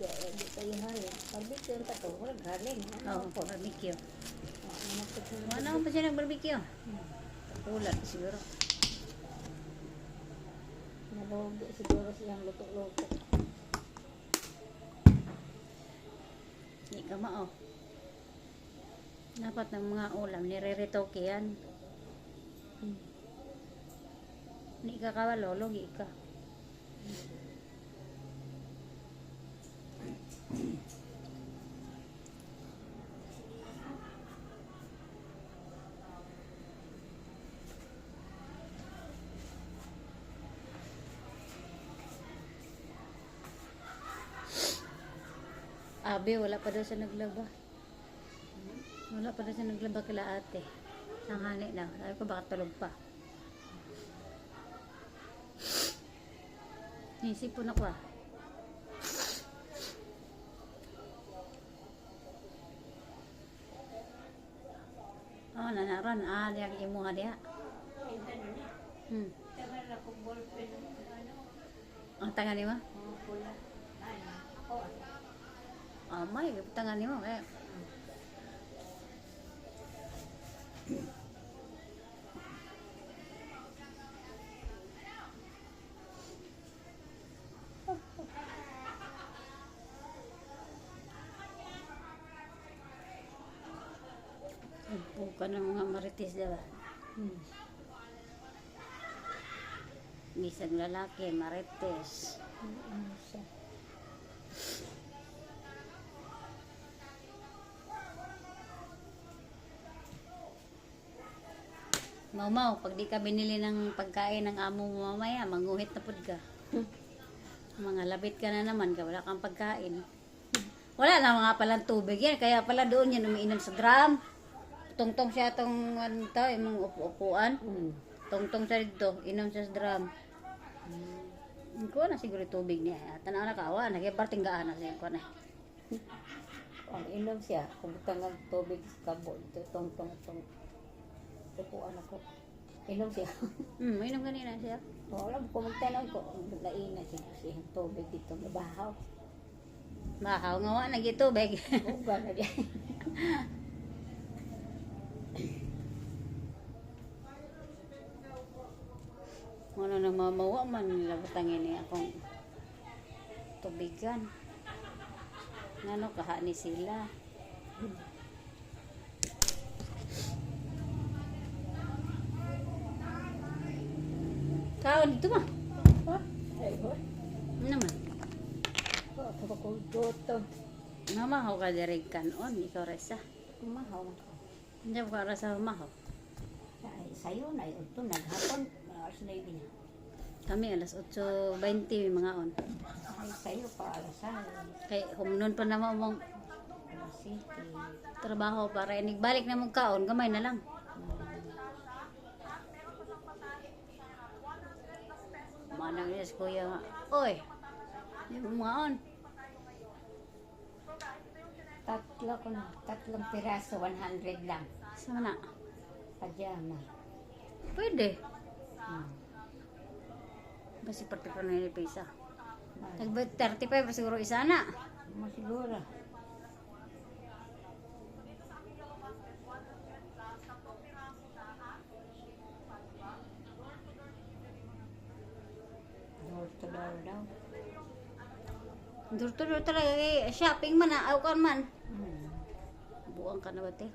Di kayo hari. Barbecue ang tato. Wala galing. Oo, po, barbecue. Ano Ano pa siya nag-barbecue? Ulan siguro. Nalugi siguro siyang luto-luto. Hindi ka mao. Dapat ng mga ulam, nire-retoke yan. Hindi ka kawalo, lugi ka. Abi, wala pa daw siya naglaba. Wala pa daw siya naglaba kila ate. Tanghali na. Sabi ko baka tulog pa. Nisipon ako ah. Oh, nanaran. Ah, diyan imuha diya. Ang tangan ni mo? Ah, may tangan ni mo. Eh. Bukan ng mga marites, diba? Isang lalaki, marites. Mau, pag di ka binili ng pagkain ng amo mo mamaya, manguhit na pud ka. Mga labit ka na naman, wala kang pagkain. Wala na mga palang tubig yan, kaya pala doon yan umiinom sa drum. Tungtong siya itong ano to, yung upuan. Tungtong siya dito, inom siya sa drum. Hindi ko na siguro tubig niya. Tanaw na kawa, nagiparting gaan na siya ko na. Ang inom siya, kung tangang tubig sa kabo, ito tong-tong. Tupuan ako. Inom siya. Inom kanina siya. Wala ko magtanong ko, lain na siya tubig dito, mabahaw. Bahaw nga wa, nagitubig. Uga na diyan. Ano na mamawa man nila butangin niya akong tubigan. Nano kaha ni sila. Kaon dito ma. Ha? Ay, ho. Ano naman? Ako ko goto. Namahaw ka direk kanon, ikaw resa. Mahaw ko. Hindi ka resa mahaw. Ay, sayo na ito naghapon. Alas na ibig. Kami alas 8:20 mga on. Ay, sayo pa alasan. Kay humnon pa naman mong Alas city. trabaho para inigbalik na mong kaon, gamay na lang. Manang niya si kuya nga, oy, di mo mga on. Tatlong piraso, 100 lang. Sana? Pajama. Pwede. Basi particular na yung pisa. Nagba 35 siguro isa na. Masiguro. Door to door daw. Dur talaga kay shopping man na, aw kan man. Buang ka na ba te?